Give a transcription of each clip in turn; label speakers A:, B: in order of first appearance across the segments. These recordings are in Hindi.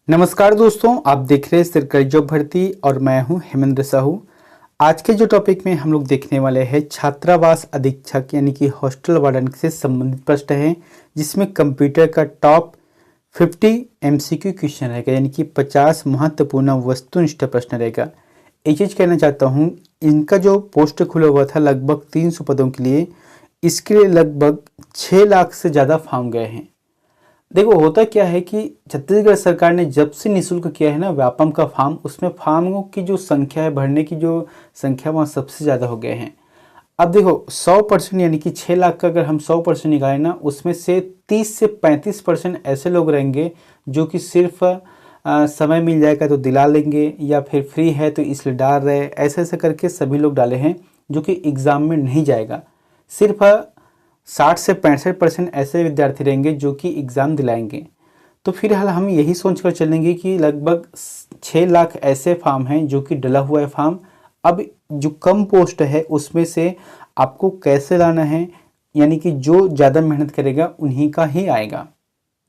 A: नमस्कार दोस्तों, आप देख रहे हैं सरकारी जॉब भर्ती और मैं हूं हेमेंद्र साहू। आज के जो टॉपिक में हम लोग देखने वाले हैं छात्रावास अधीक्षक यानी कि हॉस्टल वार्डन से संबंधित प्रश्न है, जिसमें कंप्यूटर का टॉप 50 एमसीक्यू क्वेश्चन रहेगा, यानी कि 50 महत्वपूर्ण वस्तुनिष्ठ प्रश्न रहेगा। एक चीज़ कहना चाहता हूँ, इनका जो पोस्ट खुला हुआ था लगभग 300 पदों के लिए, इसके लिए लगभग 6 लाख से ज़्यादा फॉर्म गए हैं। देखो, होता क्या है कि छत्तीसगढ़ सरकार ने जब से निःशुल्क किया है ना व्यापम का फॉर्म, उसमें फॉर्मों की जो संख्या है, भरने की जो संख्या वहाँ सबसे ज़्यादा हो गए हैं। अब देखो 100% यानी कि 6 लाख का अगर हम 100% निकालें ना, उसमें से 30 से 35% ऐसे लोग रहेंगे जो कि सिर्फ समय मिल जाएगा तो दिला लेंगे, या फिर फ्री है तो इसलिए डाल रहे, ऐसे ऐसे करके सभी लोग डाले हैं जो कि एग्ज़ाम में नहीं जाएगा। सिर्फ 60 से 65% ऐसे विद्यार्थी रहेंगे जो कि एग्ज़ाम दिलाएंगे। तो फिलहाल हम यही सोच कर चलेंगे कि लगभग 6 लाख ऐसे फॉर्म हैं जो कि डला हुआ है फॉर्म। अब जो कम पोस्ट है उसमें से आपको कैसे लाना है, यानी कि जो ज़्यादा मेहनत करेगा उन्हीं का ही आएगा।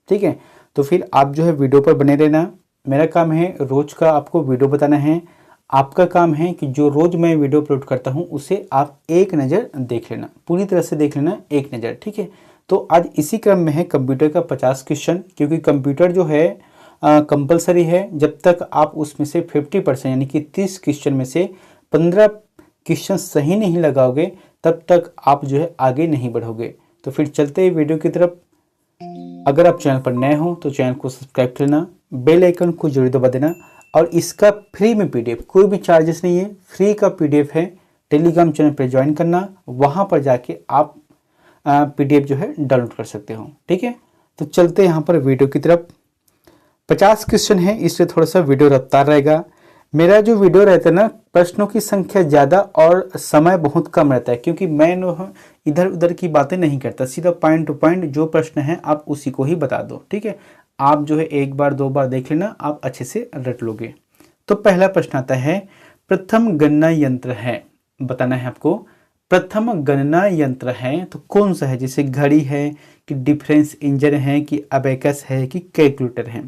A: ठीक है, तो फिर आप जो है वीडियो पर बने रहना। मेरा काम है रोज़ का आपको वीडियो बताना है, आपका काम है कि जो रोज़ मैं वीडियो अपलोड करता हूँ उसे आप एक नज़र देख लेना, पूरी तरह से देख लेना एक नज़र। ठीक है, तो आज इसी क्रम में है कंप्यूटर का 50 क्वेश्चन, क्योंकि कंप्यूटर जो है कंपलसरी है। जब तक आप उसमें से 50% यानी कि 30 क्वेश्चन में से 15 क्वेश्चन सही नहीं लगाओगे, तब तक आप जो है आगे नहीं बढ़ोगे। तो फिर चलते हैं वीडियो की तरफ। अगर आप चैनल पर नए हो तो चैनल को सब्सक्राइब कर लेना, बेल आइकन को जरूर दबा देना, और इसका फ्री में पीडीएफ, कोई भी चार्जेस नहीं है, फ्री का पीडीएफ है। टेलीग्राम चैनल पर ज्वाइन करना, वहाँ पर जाके आप पीडीएफ जो है डाउनलोड कर सकते हो। ठीक है, तो चलते हैं यहाँ पर वीडियो की तरफ। 50 क्वेश्चन है, इसलिए थोड़ा सा वीडियो रफ्तार रहेगा। मेरा जो वीडियो रहता है ना, प्रश्नों की संख्या ज़्यादा और समय बहुत कम रहता है, क्योंकि मैं इधर उधर की बातें नहीं करता, सीधा पॉइंट टू पॉइंट जो प्रश्न है आप उसी को ही बता दो। ठीक है, आप जो है एक बार दो बार देख लेना, आप अच्छे से रट लोगे। तो पहला प्रश्न आता है, प्रथम गणना यंत्र है, बताना है आपको प्रथम गणना यंत्र है तो कौन सा है। जैसे घड़ी है कि डिफरेंस इंजन है कि अबेकस है कि कैलकुलेटर है।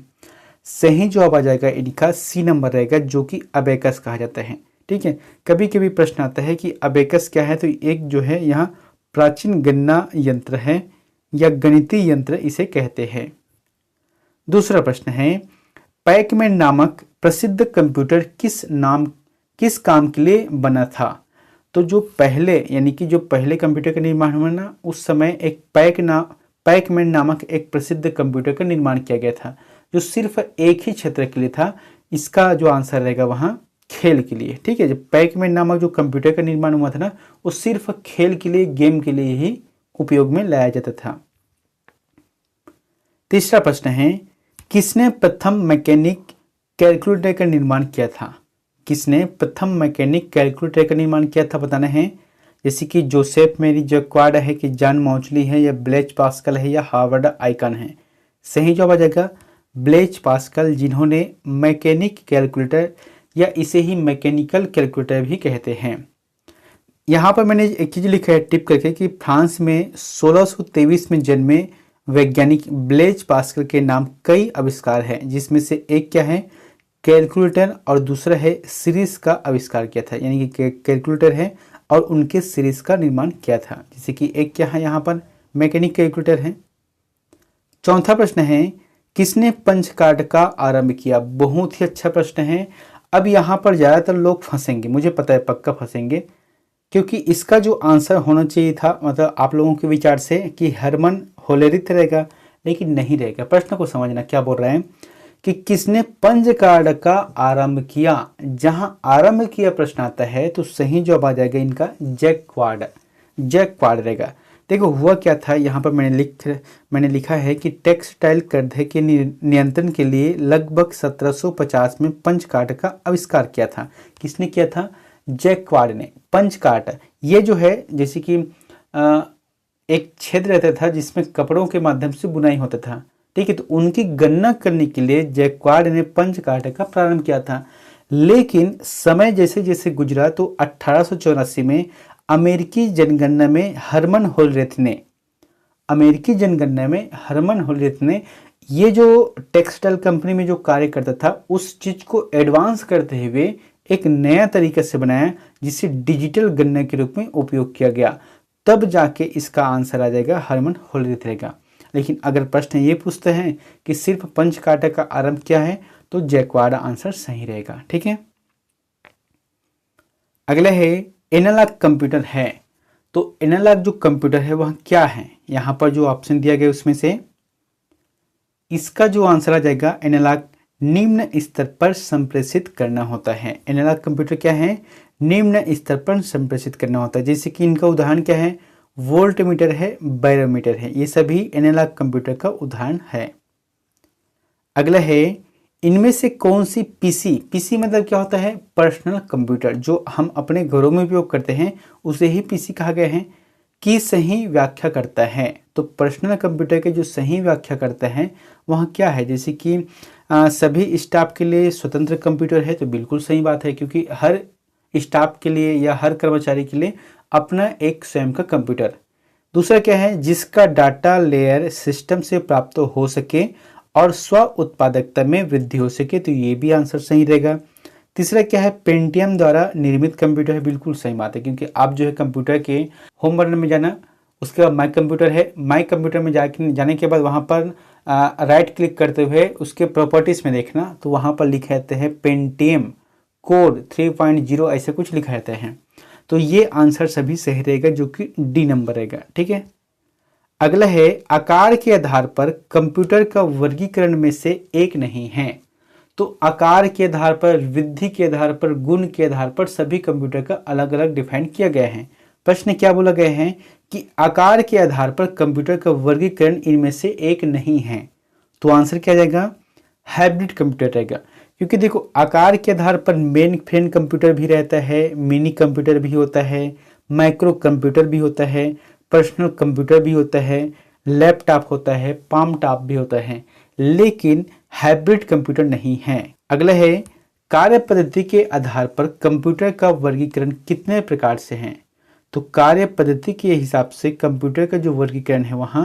A: सही जवाब आ जाएगा इनका सी नंबर रहेगा, जो कि अबेकस कहा जाता है। ठीक है, कभी कभी प्रश्न आता है कि अबेकस क्या है, तो एक जो है यहाँ प्राचीन गणना यंत्र है या गणितीय यंत्र इसे कहते हैं। दूसरा प्रश्न है, पैकमैन नामक प्रसिद्ध कंप्यूटर किस काम के लिए बना था। तो जो पहले यानी कि जो पहले कंप्यूटर का निर्माण हुआ ना, उस समय एक पैकमैन नामक एक प्रसिद्ध कंप्यूटर का निर्माण किया गया था, जो सिर्फ एक ही क्षेत्र के लिए था। इसका जो आंसर रहेगा वहाँ खेल के लिए। ठीक है, जब पैकमैन नामक जो कंप्यूटर का निर्माण हुआ था ना, वो सिर्फ खेल के लिए, गेम के लिए ही उपयोग में लाया जाता था। तीसरा प्रश्न है, किसने प्रथम मैकेनिक कैलकुलेटर का निर्माण किया था। किसने प्रथम मैकेनिक कैलकुलेटर का निर्माण किया था, बताना है। जैसे कि जोसेफ मेरी जक्वार्ड है कि जॉन मौचली है या ब्लेज पास्कल है या हार्वर्ड आइकन है। सही जवाब आ जाएगा ब्लेज पास्कल, जिन्होंने मैकेनिक कैलकुलेटर या इसे ही मैकेनिकल कैलकुलेटर भी कहते हैं। यहाँ पर मैंने एक चीज़ लिखा है टिप करके कि फ्रांस में 1623 में जन्मे वैज्ञानिक ब्लेज पास्कल के नाम कई आविष्कार हैं, जिसमें से एक क्या है, कैलकुलेटर, और दूसरा है सीरीज का आविष्कार किया था। यानी कि कैलकुलेटर है और उनके सीरीज का निर्माण किया था। जैसे कि एक क्या है यहाँ पर मैकेनिक कैलकुलेटर है। चौथा प्रश्न है, किसने पंच कार्ड का आरंभ किया। बहुत ही अच्छा प्रश्न है। अब यहाँ पर ज़्यादातर लोग फंसेंगे, मुझे पता है पक्का फंसेंगे, क्योंकि इसका जो आंसर होना चाहिए था, मतलब आप लोगों के विचार से, कि हरमन होलेरिथ रहेगा, लेकिन नहीं रहेगा। प्रश्न को समझना क्या बोल रहे हैं कि किसने पंच कार्ड का आरंभ किया। जहां आरंभ किया प्रश्न आता है तो सही जवाब आ जाएगा इनका जैक्वार्ड रहेगा। देखो हुआ क्या था, यहाँ पर मैंने लिखा है कि टेक्सटाइल कर्तव्य के नियंत्रण के लिए लगभग 1750 में पंच कार्ड का आविष्कार किया था। किसने किया था, जैक्वार्ड ने। पंच कार्ड ये जो है, जैसे कि एक छेद रहता था जिसमें कपड़ों के माध्यम से बुनाई होता था। ठीक है, तो उनकी गणना करने के लिए जैक्वार्ड ने पंच कार्ड का प्रारंभ किया था। लेकिन समय जैसे जैसे गुजरा तो 1884 में अमेरिकी जनगणना में हरमन होलरेथ ने अमेरिकी जनगणना में हरमन होलिडेथ ने ये जो टेक्सटाइल कंपनी में जो कार्य करता था उस चीज को एडवांस करते हुए एक नया तरीका से बनाया जिसे डिजिटल गणना के रूप में उपयोग किया गया। तब जाके इसका आंसर आ जाएगा हरमन होलिडेथ रहेगा। लेकिन अगर प्रश्न ये पूछते हैं कि सिर्फ पंच कार्टा का आरंभ क्या है तो जैकवार्ड आंसर सही रहेगा। ठीक है, अगला है एनालॉग कंप्यूटर है। तो एनालॉग जो कंप्यूटर है वह क्या है, यहां पर जो ऑप्शन दिया गया उसमें से इसका जो आंसर आ जाएगा एनालॉग निम्न स्तर पर संप्रेषित करना होता है। एनालॉग कंप्यूटर क्या है, निम्न स्तर पर संप्रेषित करना होता है। जैसे कि इनका उदाहरण क्या है, वोल्टमीटर है, बैरोमीटर है, ये सभी एनालॉग कंप्यूटर का उदाहरण है। अगला है इनमें से कौन सी पीसी मतलब क्या होता है, पर्सनल कंप्यूटर, जो हम अपने घरों में उपयोग करते हैं उसे ही पीसी कहा गया है, की सही व्याख्या करता है। तो पर्सनल कंप्यूटर के जो सही व्याख्या करता है वह क्या है, जैसे कि सभी स्टाफ के लिए स्वतंत्र कंप्यूटर है, तो बिल्कुल सही बात है, क्योंकि हर स्टाफ के लिए या हर कर्मचारी के लिए अपना एक स्वयं का कंप्यूटर। दूसरा क्या है, जिसका डाटा लेयर सिस्टम से प्राप्त हो सके और स्व उत्पादकता में वृद्धि हो सके, तो ये भी आंसर सही रहेगा। तीसरा क्या है, पेंटियम द्वारा निर्मित कंप्यूटर है, बिल्कुल सही बात है, क्योंकि आप जो है कंप्यूटर के होम बटन में जाना, उसके बाद माई कंप्यूटर है, माई कंप्यूटर में जाने के बाद वहाँ पर राइट क्लिक करते हुए उसके प्रॉपर्टीज में देखना, तो वहाँ पर लिखे रहते हैं पेंटियम कोर 3.0 ऐसे कुछ लिखा रहता है। तो ये आंसर सभी सही रहेगा, जो कि डी नंबर रहेगा। ठीक है, अगला है आकार के आधार पर कंप्यूटर का वर्गीकरण में से एक नहीं है। तो आकार के आधार पर, वृद्धि के आधार पर, गुण के आधार पर सभी कंप्यूटर का अलग अलग डिफाइन किया गया है। प्रश्न क्या बोला गया है कि आकार के आधार पर कंप्यूटर का वर्गीकरण इनमें से एक नहीं है। तो आंसर क्या जाएगा, हाइब्रिड कंप्यूटर रहेगा। क्योंकि देखो आकार के आधार पर मेन फ्रेम कंप्यूटर भी रहता है, मिनी कंप्यूटर भी होता है, माइक्रो कंप्यूटर भी होता है, पर्सनल कंप्यूटर भी होता है, लैपटॉप होता है, पाम टॉप भी होता है, लेकिन हाइब्रिड कंप्यूटर नहीं है। अगला है कार्य पद्धति के आधार पर कंप्यूटर का वर्गीकरण कितने प्रकार से है। तो कार्य पद्धति के हिसाब से कंप्यूटर का जो वर्गीकरण है वहाँ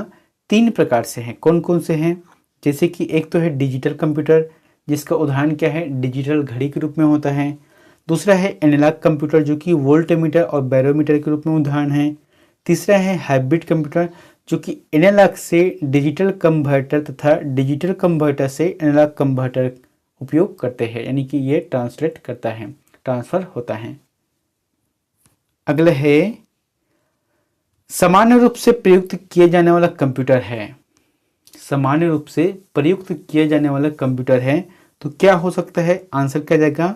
A: 3 प्रकार से है। कौन कौन से हैं, जैसे कि एक तो है डिजिटल कंप्यूटर, जिसका उदाहरण क्या है, डिजिटल घड़ी के रूप में होता है। दूसरा है एनालॉग कंप्यूटर, जो कि वोल्टमीटर और बैरोमीटर के रूप में उदाहरण है। तीसरा है हाइब्रिड कंप्यूटर, जो कि एनालॉग से डिजिटल कन्वर्टर तथा डिजिटल कन्वर्टर से एनालॉग कन्वर्टर उपयोग करते हैं, यानी कि ये ट्रांसलेट करता है, ट्रांसफर होता है। अगला है सामान्य रूप से प्रयुक्त किए जाने वाला कंप्यूटर है। सामान्य रूप से प्रयुक्त किए जाने वाला कंप्यूटर है, तो क्या हो सकता है, आंसर क्या जाएगा,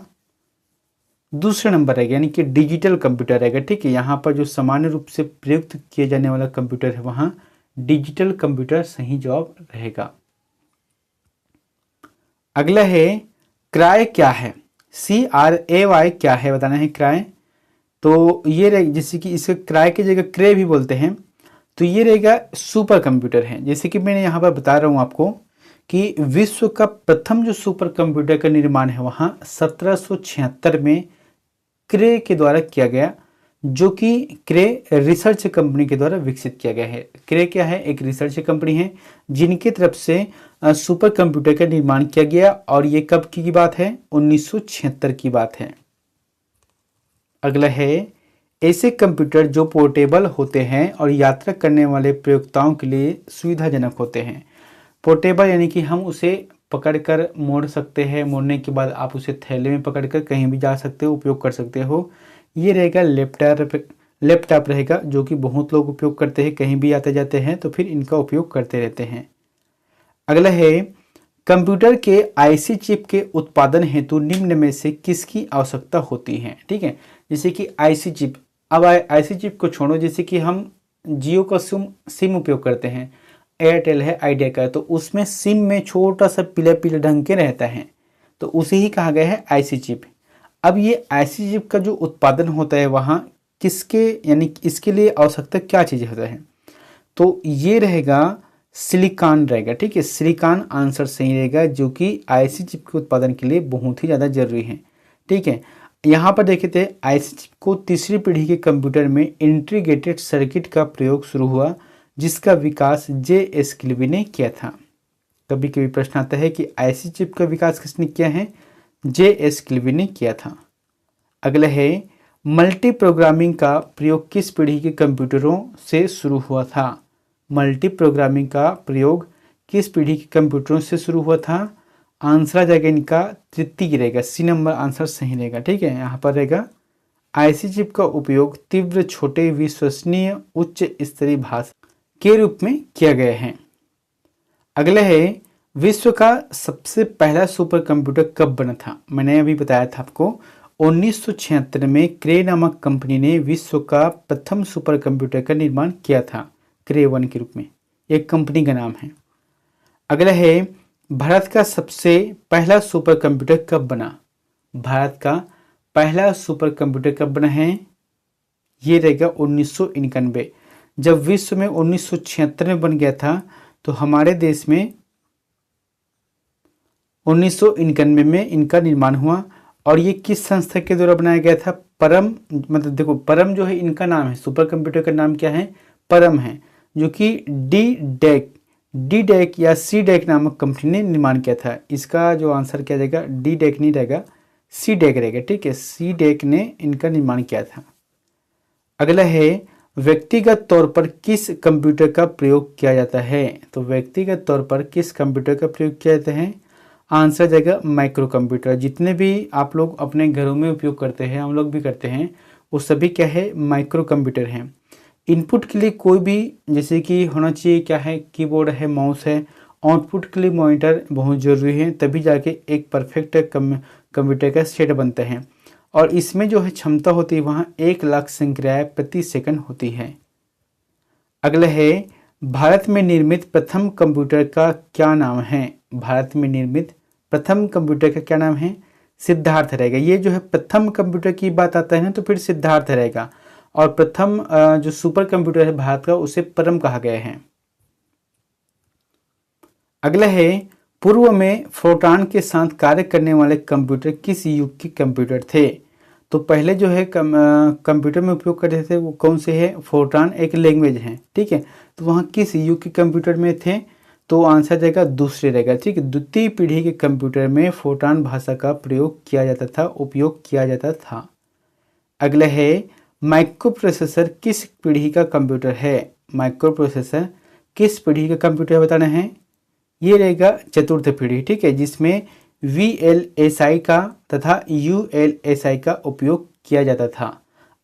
A: दूसरा नंबर रहेगा, यानी कि डिजिटल कंप्यूटर रहेगा। ठीक है, यहाँ पर जो सामान्य रूप से प्रयुक्त किए जाने वाला कंप्यूटर है वहाँ डिजिटल कंप्यूटर सही जवाब रहेगा। अगला है क्राय क्या है, CRAY क्या है बताना है क्राय। तो ये रहेगा, जैसे कि इसे क्राय की जगह क्रे भी बोलते हैं, तो ये रहेगा सुपर कंप्यूटर है। जैसे कि मैंने यहाँ पर बता रहा हूँ आपको कि विश्व का प्रथम जो सुपर कंप्यूटर का निर्माण है वहाँ 1776 में क्रे के द्वारा किया गया, जो कि क्रे रिसर्च कंपनी के द्वारा विकसित किया गया है। क्रे क्या है, एक रिसर्च कंपनी है जिनकी तरफ से सुपर कंप्यूटर का निर्माण किया गया, और ये कब की बात है, 1976 की बात है। अगला है ऐसे कंप्यूटर जो पोर्टेबल होते हैं और यात्रा करने वाले प्रयोक्ताओं के लिए सुविधाजनक होते हैं। पोर्टेबल यानी कि हम उसे पकड़कर मोड़ सकते हैं, मोड़ने के बाद आप उसे थैले में पकड़कर कहीं भी जा सकते हो, उपयोग कर सकते हो। ये रहेगा लैपटॉप रहेगा, जो कि बहुत लोग उपयोग करते हैं, कहीं भी आते जाते हैं तो फिर इनका उपयोग करते रहते हैं। अगला है कंप्यूटर के आईसी चिप के उत्पादन हेतु निम्न में से किसकी आवश्यकता होती है। ठीक है, जैसे कि आईसी चिप, अब आईसी चिप को छोड़ो, जैसे कि हम जियो का सिम उपयोग करते हैं, एयरटेल है, आइडिया का है, तो उसमें सिम में छोटा सा पीला पीला ढंग के रहता है, तो उसे ही कहा गया है आईसी चिप। अब ये आईसी चिप का जो उत्पादन होता है वहाँ किसके, यानी इसके लिए आवश्यकता क्या चीज़ होता है, तो ये रहेगा सिलिकॉन रहेगा। ठीक है, सिलिकॉन आंसर सही रहेगा, जो कि आईसी चिप के उत्पादन के लिए बहुत ही ज़्यादा जरूरी है। ठीक है, यहाँ पर देखे थे आईसी चिप को तीसरी पीढ़ी के कंप्यूटर में इंटीग्रेटेड सर्किट का प्रयोग शुरू हुआ, जिसका विकास जे.एस. किल्वी ने किया था। कभी कभी प्रश्न आता है कि ऐसी चिप का विकास किसने किया है? जे.एस. किल्वी ने किया था। अगला है मल्टी प्रोग्रामिंग का प्रयोग किस पीढ़ी के कंप्यूटरों से शुरू हुआ था? मल्टी प्रोग्रामिंग का प्रयोग किस पीढ़ी के कंप्यूटरों से शुरू हुआ था? आंसर आ जाएगा इनका तृतीय रहेगा, सी नंबर आंसर सही रहेगा। ठीक है, यहाँ पर रहेगा आईसी चिप का उपयोग तीव्र, छोटे, विश्वसनीय, उच्च स्तरीय भाषा के रूप में किया गया है। अगला है विश्व का सबसे पहला सुपर कंप्यूटर कब बना था? मैंने अभी बताया था आपको 1976 में क्रे नामक कंपनी ने विश्व का प्रथम सुपर कंप्यूटर का निर्माण किया था, क्रे 1 के रूप में, एक कंपनी का नाम है। अगला है भारत का सबसे पहला सुपर कंप्यूटर कब बना? भारत का पहला सुपर कंप्यूटर कब बना है? ये रहेगा 1991। जब विश्व में 1976 में बन गया था तो हमारे देश में 1991 में इनका निर्माण हुआ। और ये किस संस्था के द्वारा बनाया गया था? परम, मतलब देखो परम जो है इनका नाम है, सुपर कंप्यूटर का नाम क्या है? परम है, जो कि डी डेक या सी डेक नामक कंपनी ने निर्माण किया था। इसका जो आंसर क्या रहेगा? डी डेक नहीं रहेगा, सी डेक रहेगा। ठीक है, सी डेक ने इनका निर्माण किया था। अगला है व्यक्तिगत तौर पर किस कंप्यूटर का प्रयोग किया जाता है? तो व्यक्तिगत तौर पर किस कंप्यूटर का प्रयोग किया जाता है? आंसर आ जाएगा माइक्रो कंप्यूटर। जितने भी आप लोग अपने घरों में उपयोग करते हैं, हम लोग भी करते हैं, वो सभी क्या है? माइक्रो कंप्यूटर हैं। इनपुट के लिए कोई भी जैसे कि होना चाहिए क्या है? कीबोर्ड है, माउस है। आउटपुट के लिए मॉनिटर बहुत ज़रूरी है, तभी जाके एक परफेक्ट कंप्यूटर का सेट बनता है। और इसमें जो है क्षमता होती है वहाँ 1 लाख संक्रियाएं प्रति सेकंड होती है। अगला है भारत में निर्मित प्रथम कंप्यूटर का क्या नाम है? भारत में निर्मित प्रथम कंप्यूटर का क्या नाम है? सिद्धार्थ रहेगा। ये जो है प्रथम कंप्यूटर की बात आता है ना तो फिर सिद्धार्थ रहेगा। और प्रथम जो सुपर कंप्यूटर है भारत का उसे परम कहा गया है। अगला है पूर्व में फोरट्रान के साथ कार्य करने वाले कंप्यूटर किस युग के कंप्यूटर थे? तो पहले जो है कंप्यूटर में उपयोग करते थे वो कौन से है? फोरट्रान एक लैंग्वेज है। ठीक है, तो वहाँ किस युग के कंप्यूटर में थे? तो आंसर रहेगा दूसरे रहेगा। ठीक है, द्वितीय पीढ़ी के कंप्यूटर में फोरट्रान भाषा का प्रयोग किया जाता था, उपयोग किया जाता था। अगला है माइक्रो प्रोसेसर किस पीढ़ी का कंप्यूटर है? माइक्रो प्रोसेसर किस पीढ़ी का कंप्यूटर बताना है? ये रहेगा चतुर्थ पीढ़ी। ठीक है, जिसमें VLSI का तथा ULSI का उपयोग किया जाता था।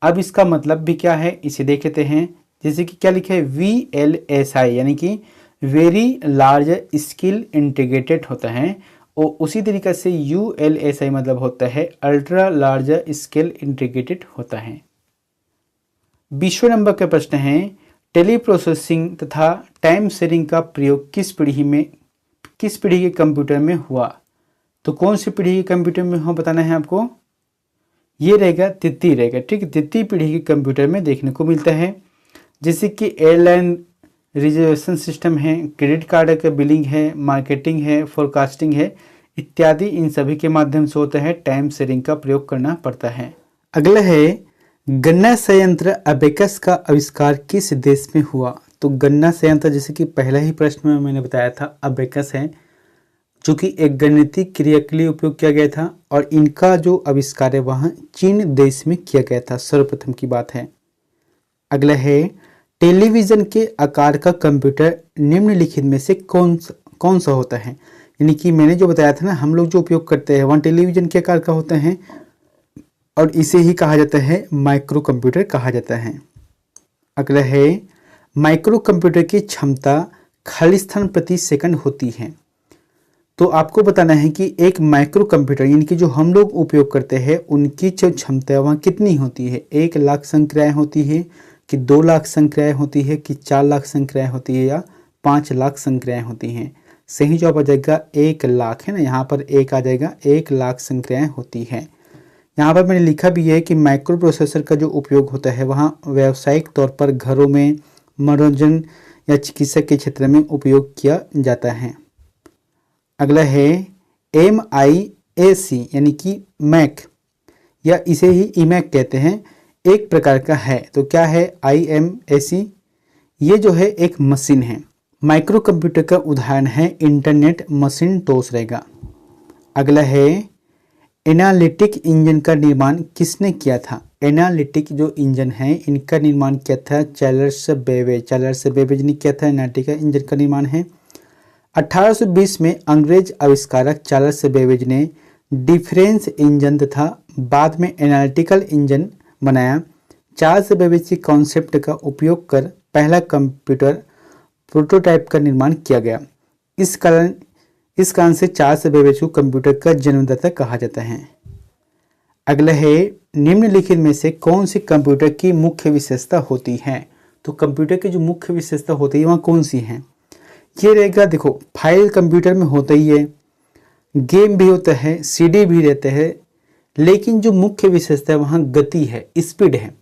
A: अब इसका मतलब भी क्या है इसे देख लेते हैं। जैसे कि क्या लिखा है? VLSI यानी कि वेरी लार्ज स्केल इंटीग्रेटेड होता है, और उसी तरीके से ULSI मतलब होता है अल्ट्रा लार्ज स्केल इंटीग्रेटेड होता है। 20वें नंबर का प्रश्न है टेलीप्रोसेसिंग तथा टाइम शेयरिंग का प्रयोग किस पीढ़ी के कंप्यूटर में हुआ? तो कौन सी पीढ़ी के कंप्यूटर में हुआ बताना है आपको। ये रहेगा तृतीय रहेगा। ठीक है, तृतीय पीढ़ी के कंप्यूटर में देखने को मिलता है। जैसे कि एयरलाइन रिजर्वेशन सिस्टम है, क्रेडिट कार्ड का बिलिंग है, मार्केटिंग है, फोरकास्टिंग है इत्यादि, इन सभी के माध्यम से होता है टाइम शेयरिंग का प्रयोग करना पड़ता है। अगला है गणना संयंत्र अबेकस का आविष्कार किस देश में हुआ? तो गणना संयंत्र जैसे कि पहला ही प्रश्न में मैंने बताया था अबेकस है, जो कि एक गणितीय क्रिया के लिए उपयोग किया गया था, और इनका जो आविष्कार है वहाँ चीन देश में किया गया था, सर्वप्रथम की बात है। अगला है टेलीविजन के आकार का कंप्यूटर निम्नलिखित में से कौन सा होता है? यानी कि मैंने जो बताया था ना, हम लोग जो उपयोग करते हैं वहाँ टेलीविजन के आकार का होता है, और इसे ही कहा जाता है माइक्रो कंप्यूटर कहा जाता है। अगला है माइक्रो कंप्यूटर की क्षमता खाली स्थान प्रति सेकंड होती है। तो आपको बताना है कि एक माइक्रो कंप्यूटर यानी कि जो हम लोग उपयोग करते हैं उनकी जो क्षमता वहाँ कितनी होती है? 1 लाख संक्रियाएं होती है कि 2 लाख संक्रियाएं होती है कि 4 लाख संक्रियाएं होती है या 5 लाख संक्रियाएं होती हैं? सही जवाब आ जाएगा 1 लाख है ना, यहाँ पर 1 आ जाएगा, 1 लाख संक्रियाएं होती है। यहाँ पर मैंने लिखा भी है कि माइक्रो प्रोसेसर का जो उपयोग होता है वहाँ व्यावसायिक तौर पर घरों में, मनोरंजन या चिकित्सा के क्षेत्र में उपयोग किया जाता है। अगला है MIAC यानी कि मैक, या इसे ही इमैक कहते हैं, एक प्रकार का है। तो क्या है IMAC? ये जो है एक मशीन है। माइक्रो कंप्यूटर का उदाहरण है इंटरनेट मशीन टोस रहेगा। अगला है एनालिटिक इंजन का निर्माण किसने किया था। एनालिटिक जो इंजन है इनका निर्माण किया था चार्ल्स बेबेज। चार्ल्स बेबेज ने किया था एनालिटिक इंजन का निर्माण है। 1820 में अंग्रेज आविष्कारक चार्ल्स बेबेज ने डिफरेंस इंजन तथा बाद में एनालिटिकल इंजन बनाया। चार्ल्स बेबेज के कॉन्सेप्ट का उपयोग कर पहला कंप्यूटर प्रोटोटाइप का निर्माण किया गया। इस कारण से चार्ल्स बेबेज को कंप्यूटर का जन्मदाता कहा जाता है। अगला है निम्नलिखित में से कौन सी कंप्यूटर की मुख्य विशेषता होती है। तो कंप्यूटर की जो मुख्य विशेषता होती है वहाँ कौन सी है, ये रहेगा। देखो फाइल कंप्यूटर में होता ही है, गेम भी होता है, सीडी भी रहते हैं, लेकिन जो मुख्य विशेषता है वहाँ गति है, स्पीड है।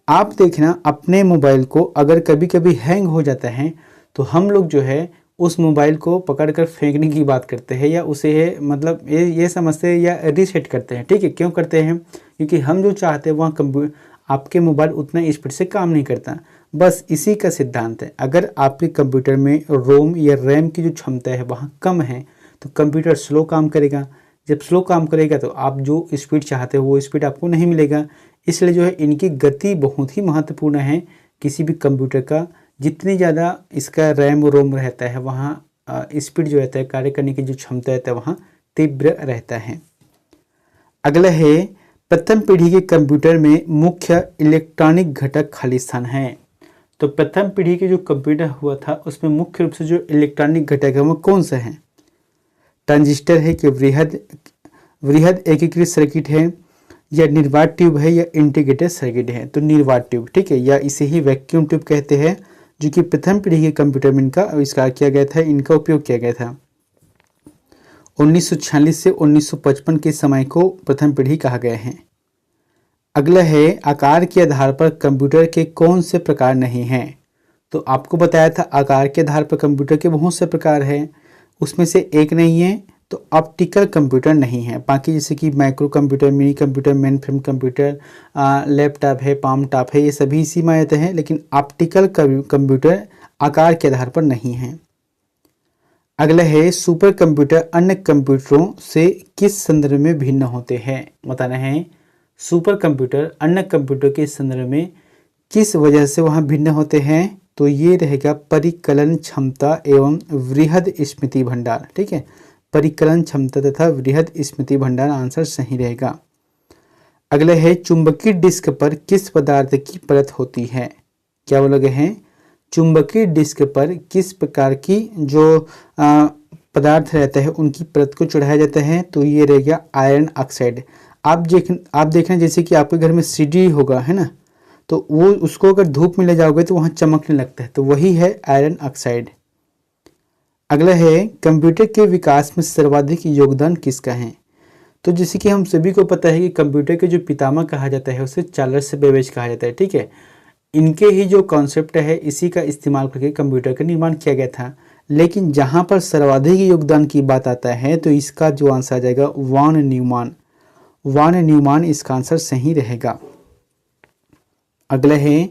A: आप देखना अपने मोबाइल को अगर कभी कभी हैंग हो जाता है तो हम लोग जो है उस मोबाइल को पकड़कर फेंकने की बात करते हैं या उसे मतलब ये समझते हैं या रीसेट करते हैं। ठीक है, क्यों करते हैं, क्योंकि हम जो चाहते हैं वहाँ आपके मोबाइल उतना स्पीड से काम नहीं करता। बस इसी का सिद्धांत है। अगर आपके कंप्यूटर में रोम या रैम की जो क्षमता है वहाँ कम है तो कंप्यूटर स्लो काम करेगा। जब स्लो काम करेगा तो आप जो स्पीड चाहते हो वो स्पीड आपको नहीं मिलेगा। इसलिए जो है इनकी गति बहुत ही महत्वपूर्ण है। किसी भी कंप्यूटर का जितनी ज़्यादा इसका रैम और रोम रहता है वहाँ स्पीड जो रहता है, कार्य करने की जो क्षमता रहता है वहाँ तीव्र रहता है। अगला है प्रथम पीढ़ी के कंप्यूटर में मुख्य इलेक्ट्रॉनिक घटक खाली स्थान है। तो प्रथम पीढ़ी के जो कंप्यूटर हुआ था उसमें मुख्य रूप से जो इलेक्ट्रॉनिक घटक है वो कौन सा है। ट्रांजिस्टर है कि वृहद एकीकृत सर्किट है या निर्वात ट्यूब है या इंटीग्रेटेड सर्किट है। तो निर्वात ट्यूब, ठीक है, या इसे ही वैक्यूम ट्यूब कहते हैं, जो कि प्रथम पीढ़ी के कंप्यूटर में इनका आविष्कार किया गया था, इनका उपयोग किया गया था। 1946 से 1955 के समय को प्रथम पीढ़ी कहा गया है। अगला है आकार के आधार पर कंप्यूटर के कौन से प्रकार नहीं हैं। तो आपको बताया था आकार के आधार पर कंप्यूटर के बहुत से प्रकार हैं, उसमें से एक नहीं है तो ऑप्टिकल कंप्यूटर नहीं है। बाकी जैसे कि micro computer, mini computer, main frame computer, laptop है, पाम टॉप है, ये सभी इसी में आते हैं, लेकिन ऑप्टिकल कंप्यूटर आकार के आधार पर नहीं है। अगला है सुपर कंप्यूटर अन्य कंप्यूटरों से किस संदर्भ में भिन्न होते हैं। बताना है सुपर कंप्यूटर अन्य कंप्यूटर के संदर्भ में किस वजह से वहाँ भिन्न होते हैं। तो ये रहेगा परिकलन क्षमता एवं वृहद स्मृति भंडार। ठीक है, परिकलन क्षमता तथा वृहद स्मृति भंडार आंसर सही रहेगा। अगला है चुंबकीय डिस्क पर किस पदार्थ की परत होती है। क्या बोलोगे हैं, चुंबकीय डिस्क पर किस प्रकार की जो पदार्थ रहता है उनकी परत को चढ़ाया जाता है। तो ये रहेगा आयरन ऑक्साइड। आप देखना जैसे कि आपके घर में सीडी होगा, है ना, तो वो उसको अगर धूप में ले जाओगे तो वहाँ चमकने लगता है, तो वही है आयरन ऑक्साइड। अगला है कंप्यूटर के विकास में सर्वाधिक योगदान किसका है। तो जैसे कि हम सभी को पता है कि कंप्यूटर के जो पितामह कहा जाता है उसे चार्ल्स बेबेज कहा जाता है। ठीक है, इनके ही जो कॉन्सेप्ट है इसी का इस्तेमाल करके कंप्यूटर का निर्माण किया गया था। लेकिन जहाँ पर सर्वाधिक योगदान की बात आता है तो इसका जो आंसर आ जाएगा वॉन न्यूमान इसका आंसर सही रहेगा। अगला है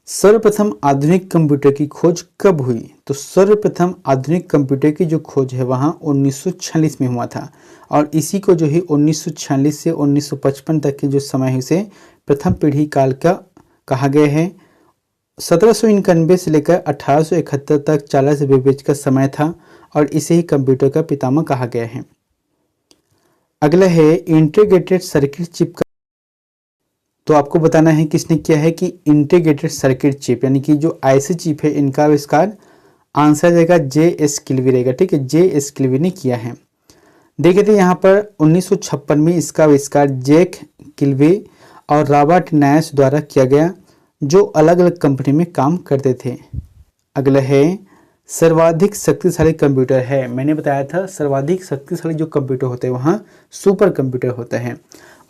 A: सर्वप्रथम आधुनिक कंप्यूटर की खोज कब हुई। तो सर्वप्रथम आधुनिक कंप्यूटर की जो खोज है वहाँ 1946 में हुआ था, और इसी को जो है 1946 से 1955 तक के जो समय है उसे प्रथम पीढ़ी काल का कहा गया है। 1791 से लेकर 1871 तक चार्ल्स बेबेज का समय था और इसे ही कंप्यूटर का पितामह कहा गया है। अगला है इंटीग्रेटेड सर्किट चिप का, तो आपको बताना है किसने किया है कि इंटीग्रेटेड सर्किट चिप यानी कि जो आईसी चिप है इनका आविष्कार आंसर रहेगा जे.एस. किल्वी रहेगा। ठीक है, जे.एस. किल्वी ने किया है। देखे थे यहाँ पर 1956 में इसका आविष्कार जैक किल्वी और रॉबर्ट नायस द्वारा किया गया, जो अलग अलग कंपनी में काम करते थे। अगला है सर्वाधिक शक्तिशाली कंप्यूटर है। मैंने बताया था सर्वाधिक शक्तिशाली जो कंप्यूटर होते हैं वहाँ सुपर कंप्यूटर होता है,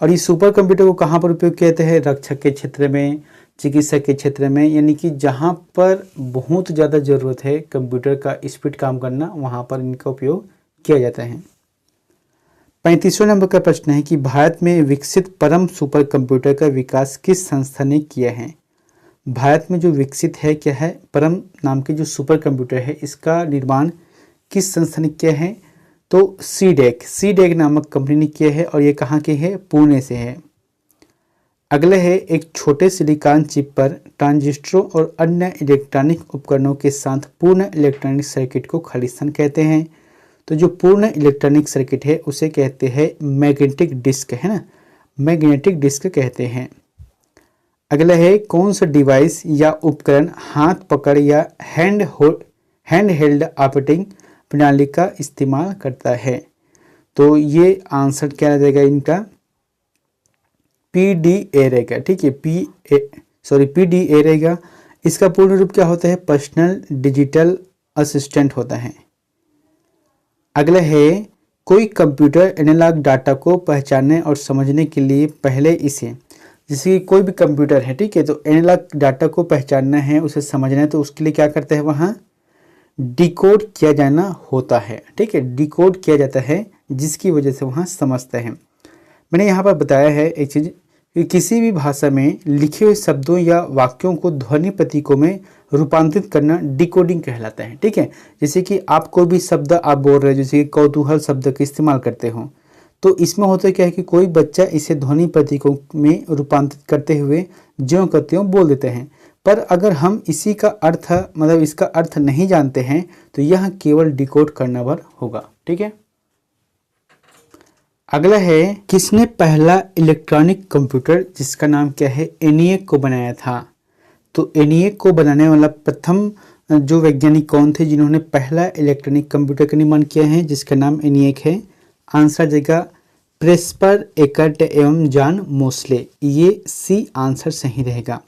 A: और इस सुपर कंप्यूटर को कहाँ पर उपयोग किया जाता है, रक्षक के क्षेत्र में, चिकित्सा के क्षेत्र में, यानी कि जहाँ पर बहुत ज़्यादा ज़रूरत है कंप्यूटर का स्पीड काम करना वहाँ पर इनका उपयोग किया जाता है। 35वें नंबर का प्रश्न है कि भारत में विकसित परम सुपर कंप्यूटर का विकास किस संस्था ने किया है। भारत में जो विकसित है क्या है, परम नाम के जो सुपर कंप्यूटर है इसका निर्माण किस संस्था ने किया है, तो सीडेक नामक कंपनी ने किया है और ये कहाँ के है, पुणे से है। अगला है, एक छोटे सिलिकॉन चिप पर ट्रांजिस्टरों और अन्य इलेक्ट्रॉनिक उपकरणों के साथ पूर्ण इलेक्ट्रॉनिक सर्किट को खालिस्तान कहते हैं। तो जो पूर्ण इलेक्ट्रॉनिक सर्किट है उसे कहते हैं मैग्नेटिक डिस्क, है ना, मैग्नेटिक डिस्क कहते हैं। अगला है, कौन सा डिवाइस या उपकरण हाथ पकड़ या हैंड हेल्ड ऑपरेटिंग प्रणाली का इस्तेमाल करता है, तो ये आंसर क्या रहेगा इनका, PDA रहेगा। ठीक है, PDA रहेगा। इसका पूर्ण रूप क्या होता है, पर्सनल डिजिटल असिस्टेंट होता है। अगला है, कोई कंप्यूटर एनालॉग डाटा को पहचानने और समझने के लिए पहले इसे, जैसे कि कोई भी कंप्यूटर है, ठीक है, तो एनालॉग डाटा को पहचानना है, उसे समझना है, तो उसके लिए क्या करता है, वहाँ डिकोड किया जाना होता है। ठीक है, डिकोड किया जाता है जिसकी वजह से वहाँ समझता है। मैंने यहाँ पर बताया है एक चीज़ कि किसी भी भाषा में लिखे हुए शब्दों या वाक्यों को ध्वनि प्रतीकों में रूपांतरित करना डिकोडिंग कहलाता है। ठीक है, जैसे कि आप कोई भी शब्द आप बोल रहे हो, जैसे कि कौतूहल शब्द का इस्तेमाल करते हो, तो इसमें होता क्या है कि कोई बच्चा इसे ध्वनि प्रतीकों में रूपांतरित करते हुए ज्यों का त्यों बोल देते हैं। पर अगर हम इसी का अर्थ मतलब इसका अर्थ नहीं जानते हैं तो यह केवल डिकोड करना भर होगा। ठीक है, अगला है, किसने पहला इलेक्ट्रॉनिक कंप्यूटर जिसका नाम क्या है, एनिएक को बनाया था। तो एनिएक को बनाने वाला प्रथम जो वैज्ञानिक कौन थे जिन्होंने पहला इलेक्ट्रॉनिक कंप्यूटर का निर्माण किया है, जिसका नाम एनिएक है। आंसर जगह प्रेस्पर एकर्ट एवं जॉन मोस्ले, ये सी आंसर सही रहेगा।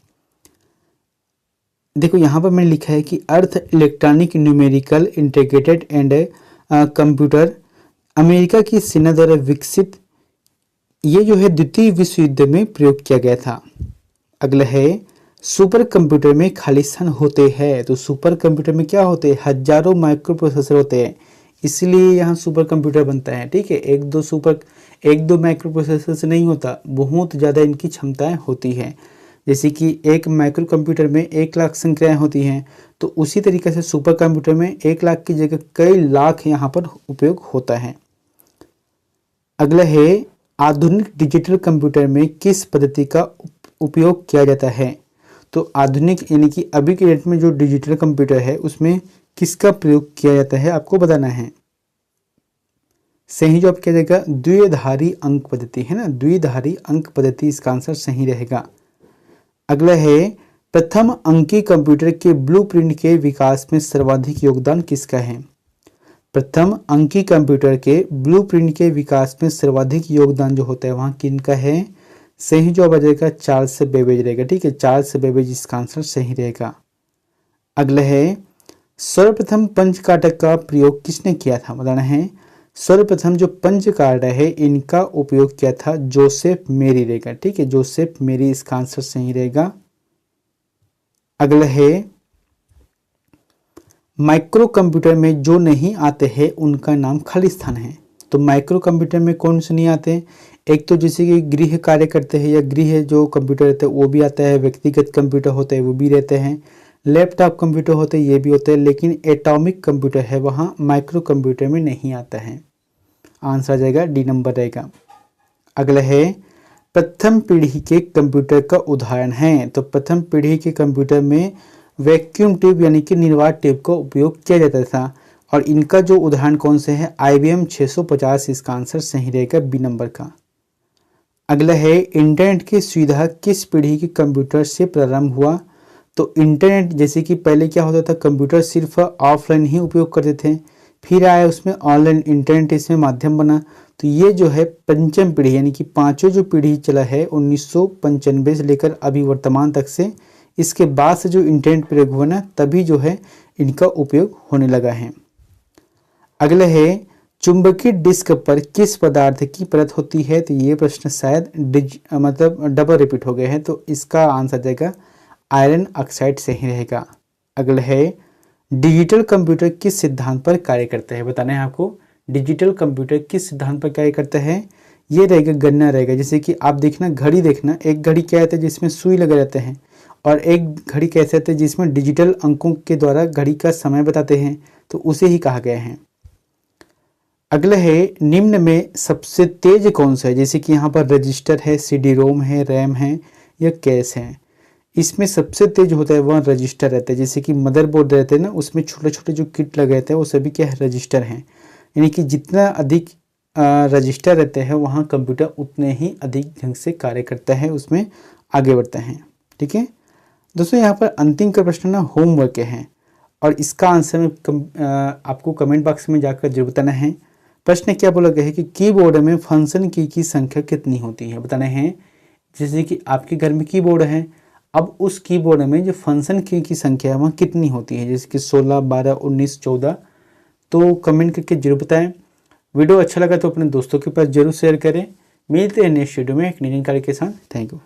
A: देखो यहाँ पर मैंने लिखा है कि अर्थ electronic numerical integrated and computer America की सेना द्वारा विकसित, ये जो है द्वितीय विश्व युद्ध में प्रयोग किया गया था। अगला है, सुपर कंप्यूटर में खालिस्तान होते हैं। तो सुपर कंप्यूटर में क्या होते हैं, हजारों माइक्रो प्रोसेसर होते हैं, इसलिए यहाँ सुपर कंप्यूटर बनता है। ठीक है, एक दो माइक्रो प्रोसेसर से नहीं होता, बहुत ज़्यादा इनकी क्षमताएं होती हैं। जैसे कि एक माइक्रो कंप्यूटर में 1 लाख संख्याएं होती हैं, तो उसी तरीके से सुपर कंप्यूटर में 1 लाख की जगह कई लाख यहाँ पर उपयोग होता है। अगला है, आधुनिक डिजिटल कंप्यूटर में किस पद्धति का उपयोग किया जाता है। तो आधुनिक यानी कि अभी के डेट में जो डिजिटल कंप्यूटर है उसमें किसका प्रयोग किया जाता है आपको बताना है। सही जवाब क्या रहेगा, द्विधारी अंक पद्धति, है ना, द्विधारी अंक पद्धति इसका आंसर सही रहेगा। अगला है, प्रथम अंकीय कंप्यूटर के ब्लूप्रिंट के विकास में सर्वाधिक योगदान किसका है। प्रथम अंकीय कंप्यूटर के ब्लूप्रिंट के विकास में सर्वाधिक योगदान जो होता है वहाँ किनका है, सही जवाब आ जाएगा चार्ल्स बेबेज रहेगा। ठीक है, चार्ल्स बेबेज इसका आंसर सही रहेगा। अगला है, सर्वप्रथम पंचकाटक का प्रयोग किसने किया था, बताना है। सर्वप्रथम जो पंचकाटक है इनका उपयोग किया था जोसेफ मेरी रहेगा। ठीक है, जोसेफ मेरी इसका आंसर सही रहेगा। अगला है, माइक्रो कंप्यूटर में जो नहीं आते हैं उनका नाम खालिस्तान है। तो माइक्रो कंप्यूटर में कौन से नहीं आते, एक तो जैसे कि गृह कार्य करते हैं या गृह जो कंप्यूटर रहते हैं वो भी आता है, व्यक्तिगत कंप्यूटर होते हैं वो भी रहते हैं, लैपटॉप कंप्यूटर होते हैं ये भी होते हैं, लेकिन एटॉमिक कंप्यूटर है वहाँ माइक्रो कंप्यूटर में नहीं आता है। आंसर आ जाएगा डी नंबर रहेगा। अगला है, प्रथम पीढ़ी के कंप्यूटर का उदाहरण है। तो प्रथम पीढ़ी के कंप्यूटर में वैक्यूम ट्यूब यानी कि निर्वात ट्यूब का उपयोग किया जाता था, और इनका जो उदाहरण कौन से है, IBM 650 इसका आंसर सही रहेगा बी नंबर का। अगला है, इंटरनेट की सुविधा किस पीढ़ी के कंप्यूटर से प्रारंभ हुआ। तो इंटरनेट जैसे कि पहले क्या होता था, कंप्यूटर सिर्फ ऑफलाइन ही उपयोग करते थे, फिर आया उसमें ऑनलाइन इंटरनेट इसमें माध्यम बना। तो ये जो है पंचम पीढ़ी यानी कि पांचों जो पीढ़ी चला है 1995 से लेकर अभी वर्तमान तक से, इसके बाद से जो इंटरनेट प्रयोग हुआ ना तभी जो है इनका उपयोग होने लगा है। अगला है, चुंबकीय डिस्क पर किस पदार्थ की परत होती है। तो ये प्रश्न शायद मतलब डबल रिपीट हो गए हैं, तो इसका आंसर जाएगा आयरन ऑक्साइड सही रहेगा। अगला है, डिजिटल कंप्यूटर किस सिद्धांत पर कार्य करता है, बताना है आपको। डिजिटल कंप्यूटर किस सिद्धांत पर कार्य करता है, ये रहेगा गणना रहेगा। जैसे कि आप देखना घड़ी देखना, एक घड़ी क्या रहता है जिसमें सुई लगे रहते हैं, और एक घड़ी कैसे होते हैं जिसमें डिजिटल अंकों के द्वारा घड़ी का समय बताते हैं, तो उसे ही कहा गया है। अगला है निम्न में सबसे तेज कौन सा है, जैसे कि यहाँ पर रजिस्टर है, सीडी रोम है, रैम है या कैश है। इसमें सबसे तेज होता है वह रजिस्टर रहता है, जैसे कि मदरबोर्ड रहते हैं ना, उसमें छोटे छोटे जो किट लगे रहते हैं वो सभी क्या है, रजिस्टर हैं। यानी कि जितना अधिक रजिस्टर रहते हैं वहाँ कंप्यूटर उतने ही अधिक ढंग से कार्य करता है, उसमें आगे बढ़ता है। ठीक है दोस्तों, यहाँ पर अंतिम का प्रश्न ना होमवर्क है और इसका आंसर में आपको कमेंट बॉक्स में जाकर जरूर बताना है। प्रश्न क्या बोला गया है कि कीबोर्ड में फंक्शन की संख्या कितनी होती है, बताना है। जैसे कि आपके घर में कीबोर्ड है, अब उस कीबोर्ड में जो फंक्शन की संख्या है वह कितनी होती है, जैसे कि 16, 12, 19, 14। तो कमेंट करके जरूर बताएं। वीडियो अच्छा लगा तो अपने दोस्तों के पास जरूर शेयर करें। मिलते हैं नेक्स्ट वीडियो में एक नई जानकारी के साथ। Thank you.